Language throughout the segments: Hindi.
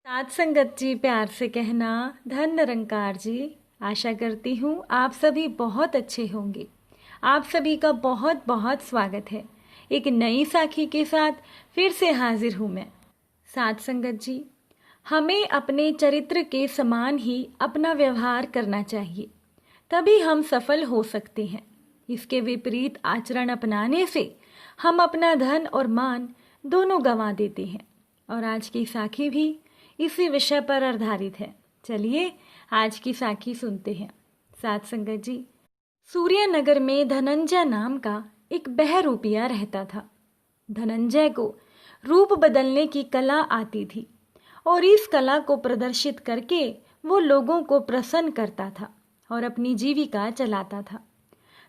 साथ संगत जी, प्यार से कहना धन निरंकार जी। आशा करती हूँ आप सभी बहुत अच्छे होंगे। आप सभी का बहुत बहुत स्वागत है। एक नई साखी के साथ फिर से हाजिर हूँ मैं। साथ संगत जी, हमें अपने चरित्र के समान ही अपना व्यवहार करना चाहिए, तभी हम सफल हो सकते हैं। इसके विपरीत आचरण अपनाने से हम अपना धन और मान दोनों गंवा देते हैं। और आज की साखी भी इसी विषय पर आधारित है। चलिए आज की साखी सुनते हैं। साथ संगत जी, सूर्यनगर में धनंजय नाम का एक बहरूपिया रहता था। धनंजय को रूप बदलने की कला आती थी और इस कला को प्रदर्शित करके वो लोगों को प्रसन्न करता था और अपनी जीविका चलाता था।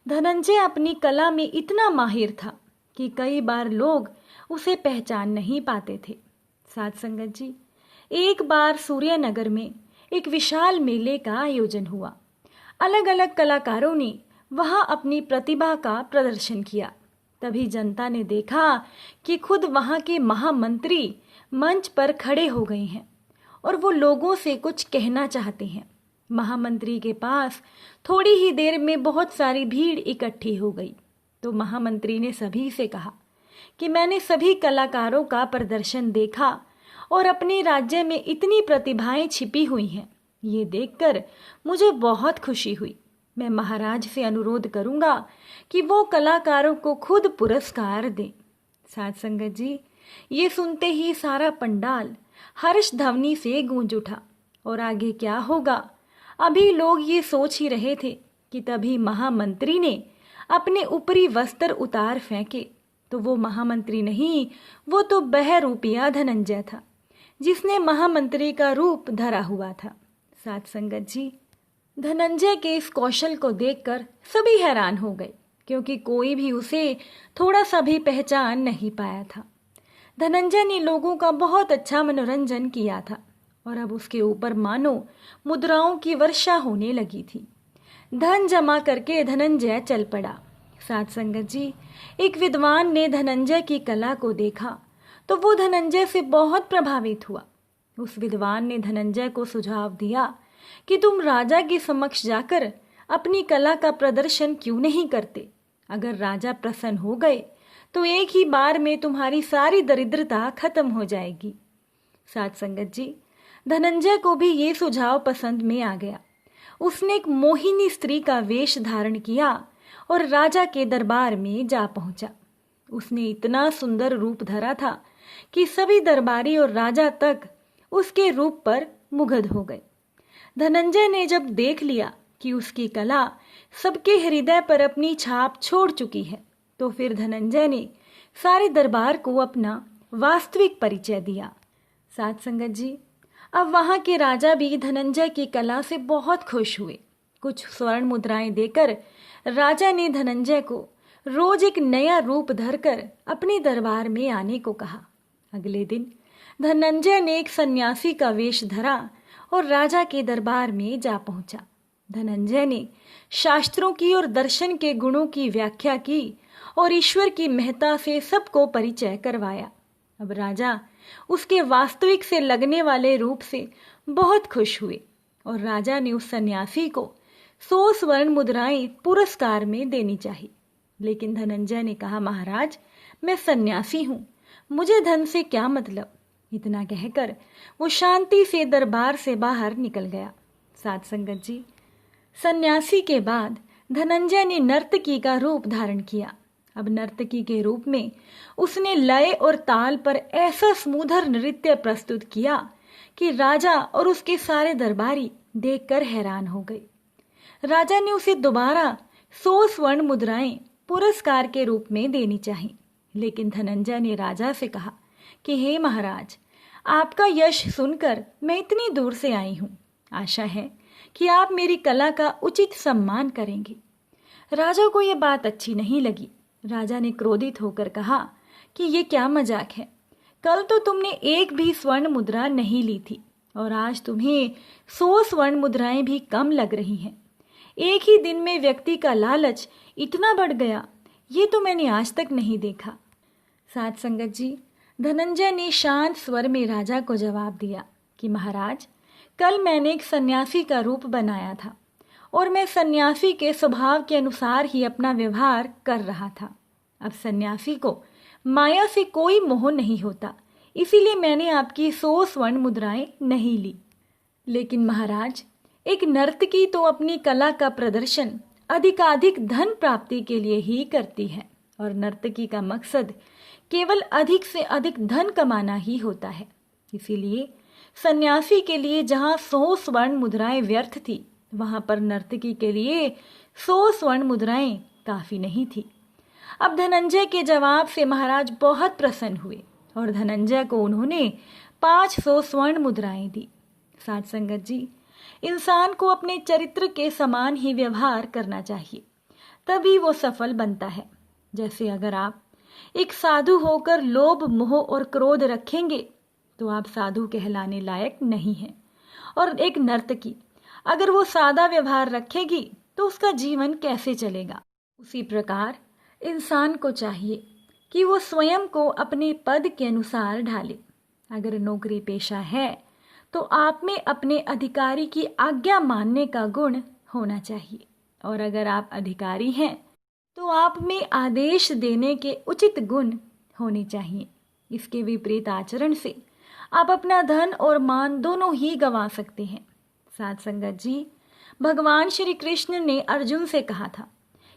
धनंजय अपनी कला में इतना माहिर था कि कई बार लोग उसे पहचान नहीं पाते थे। साथ संगत जी, एक बार सूर्यनगर में एक विशाल मेले का आयोजन हुआ। अलग अलग कलाकारों ने वहां अपनी प्रतिभा का प्रदर्शन किया। तभी जनता ने देखा कि खुद वहां के महामंत्री मंच पर खड़े हो गए हैं और वो लोगों से कुछ कहना चाहते हैं। महामंत्री के पास थोड़ी ही देर में बहुत सारी भीड़ इकट्ठी हो गई। तो महामंत्री ने सभी से कहा कि मैंने सभी कलाकारों का प्रदर्शन देखा और अपने राज्य में इतनी प्रतिभाएं छिपी हुई हैं। ये देखकर मुझे बहुत खुशी हुई। मैं महाराज से अनुरोध करूंगा कि वो कलाकारों को खुद पुरस्कार दें। साथ संगत जी, ये सुनते ही सारा पंडाल हर्ष ध्वनि से गूंज उठा। और आगे क्या होगा, अभी लोग ये सोच ही रहे थे कि तभी महामंत्री ने अपने ऊपरी वस्त्र उतार फेंके। तो वो महामंत्री नहीं, वो तो बहरूपिया धनंजय था, जिसने महामंत्री का रूप धरा हुआ था। साथ संगत जी, धनंजय के इस कौशल को देखकर सभी हैरान हो गए, क्योंकि कोई भी उसे थोड़ा सा भी पहचान नहीं पाया था। धनंजय ने लोगों का बहुत अच्छा मनोरंजन किया था और अब उसके ऊपर मानो मुद्राओं की वर्षा होने लगी थी। धन जमा करके धनंजय चल पड़ा। साथ संगत जी, एक विद्वान ने धनंजय की कला को देखा तो वो धनंजय से बहुत प्रभावित हुआ। उस विद्वान ने धनंजय को सुझाव दिया कि तुम राजा के समक्ष जाकर अपनी कला का प्रदर्शन क्यों नहीं करते। अगर राजा प्रसन्न हो गए तो एक ही बार में तुम्हारी सारी दरिद्रता खत्म हो जाएगी। साथ संगत जी, धनंजय को भी ये सुझाव पसंद में आ गया। उसने एक मोहिनी स्त्री का वेश धारण किया और राजा के दरबार में जा पहुंचा। उसने इतना सुंदर रूप धरा था कि सभी दरबारी और राजा तक उसके रूप पर मुग्ध हो गए। धनंजय ने जब देख लिया कि उसकी कला सबके हृदय पर अपनी छाप छोड़ चुकी है, तो फिर धनंजय ने सारे दरबार को अपना वास्तविक परिचय दिया। साथ संगत जी, अब वहां के राजा भी धनंजय की कला से बहुत खुश हुए। कुछ स्वर्ण मुद्राएं देकर राजा ने धनंजय को रोज एक नया रूप धरकर अपने दरबार में आने को कहा। अगले दिन धनंजय ने एक सन्यासी का वेश धरा और राजा के दरबार में जा पहुंचा। धनंजय ने शास्त्रों की और दर्शन के गुणों की व्याख्या की और ईश्वर की महत्ता से सबको परिचय करवाया। अब राजा उसके वास्तविक से लगने वाले रूप से बहुत खुश हुए और राजा ने उस सन्यासी को 100 स्वर्ण मुद्राएं पुरस्कार में देनी चाहिए। लेकिन धनंजय ने कहा, महाराज, मैं सन्यासी हूं, मुझे धन से क्या मतलब। इतना कहकर वो शांति से दरबार से बाहर निकल गया। साथ संगत जी, सन्यासी के बाद धनंजय ने नर्तकी का रूप धारण किया। अब नर्तकी के रूप में उसने लय और ताल पर ऐसा सुमधुर नृत्य प्रस्तुत किया कि राजा और उसके सारे दरबारी देखकर हैरान हो गए। राजा ने उसे दोबारा 100 स्वर्ण मुद्राएं पुरस्कार के रूप में देनी चाहिए। लेकिन धनंजय ने राजा से कहा कि हे महाराज, आपका यश सुनकर मैं इतनी दूर से आई हूं। आशा है कि आप मेरी कला का उचित सम्मान करेंगे। राजा को यह बात अच्छी नहीं लगी। राजा ने क्रोधित होकर कहा कि ये क्या मजाक है। कल तो तुमने एक भी स्वर्ण मुद्रा नहीं ली थी और आज तुम्हें 100 स्वर्ण मुद्राएं भी कम लग रही हैं। एक ही दिन में व्यक्ति का लालच इतना बढ़ गया, ये तो मैंने आज तक नहीं देखा। साथ संगत जी, धनंजय ने शांत स्वर में राजा को जवाब दिया कि महाराज, कल मैंने एक सन्यासी का रूप बनाया था और मैं सन्यासी के स्वभाव के अनुसार ही अपना व्यवहार कर रहा था। अब सन्यासी को माया से कोई मोह नहीं होता, इसीलिए मैंने आपकी 100 स्वर्ण मुद्राएं नहीं ली। लेकिन महाराज, एक नर्तकी तो अपनी कला का प्रदर्शन अधिकाधिक धन प्राप्ति के लिए ही करती है और नर्तकी का मकसद केवल अधिक से अधिक धन कमाना ही होता है। इसीलिए सन्यासी के लिए जहाँ 100 स्वर्ण मुद्राएं व्यर्थ थी, वहां पर नर्तकी के लिए 100 स्वर्ण मुद्राएं काफी नहीं थी। अब धनंजय के जवाब से महाराज बहुत प्रसन्न हुए और धनंजय को उन्होंने 500 स्वर्ण मुद्राएं दी। साथ संगत जी, इंसान को अपने चरित्र के समान ही व्यवहार करना चाहिए, तभी वो सफल बनता है। जैसे अगर आप एक साधु होकर लोभ, मोह और क्रोध रखेंगे तो आप साधु कहलाने लायक नहीं हैं। और एक नर्तकी अगर वो सादा व्यवहार रखेगी तो उसका जीवन कैसे चलेगा। उसी प्रकार इंसान को चाहिए कि वो स्वयं को अपने पद के अनुसार ढाले। अगर नौकरी पेशा है तो आप में अपने अधिकारी की आज्ञा मानने का गुण होना चाहिए, और अगर आप अधिकारी हैं तो आप में आदेश देने के उचित गुण होने चाहिए। इसके विपरीत आचरण से आप अपना धन और मान दोनों ही गंवा सकते हैं। साथ संगत जी, भगवान श्री कृष्ण ने अर्जुन से कहा था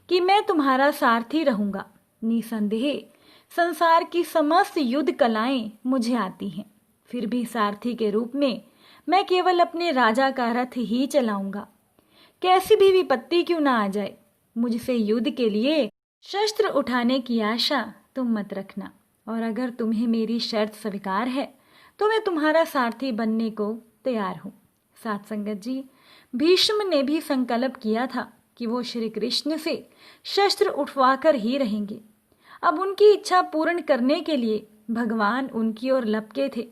कि मैं तुम्हारा सारथी रहूंगा। निसंदेह संसार की समस्त युद्ध कलाएं मुझे आती हैं, फिर भी सारथी के रूप में मैं केवल अपने राजा का रथ ही चलाऊंगा। कैसी भी विपत्ति क्यों ना आ जाए, मुझसे युद्ध के लिए शस्त्र उठाने की आशा तुम मत रखना, और अगर तुम्हें मेरी शर्त स्वीकार है तो मैं तुम्हारा सारथी बनने को तैयार हूँ। साथ संगत जी, भीष्म ने भी संकल्प किया था कि वो श्री कृष्ण से शस्त्र उठवाकर ही रहेंगे। अब उनकी इच्छा पूर्ण करने के लिए भगवान उनकी ओर लपके थे,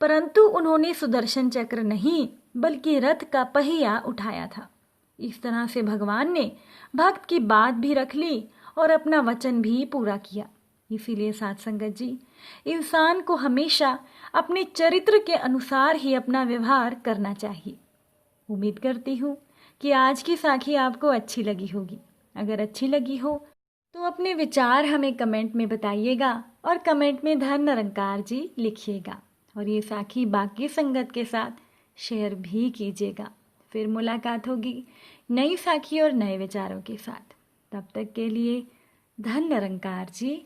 परंतु उन्होंने सुदर्शन चक्र नहीं बल्कि रथ का पहिया उठाया था। इस तरह से भगवान ने भक्त की बात भी रख ली और अपना वचन भी पूरा किया। इसीलिए साथ संगत जी, इंसान को हमेशा अपने चरित्र के अनुसार ही अपना व्यवहार करना चाहिए। उम्मीद करती हूँ कि आज की साखी आपको अच्छी लगी होगी। अगर अच्छी लगी हो तो अपने विचार हमें कमेंट में बताइएगा और कमेंट में धन निरंकार जी लिखिएगा, और ये साखी बाकी संगत के साथ शेयर भी कीजिएगा। फिर मुलाकात होगी नई साखी और नए विचारों के साथ। तब तक के लिए धन निरंकार जी।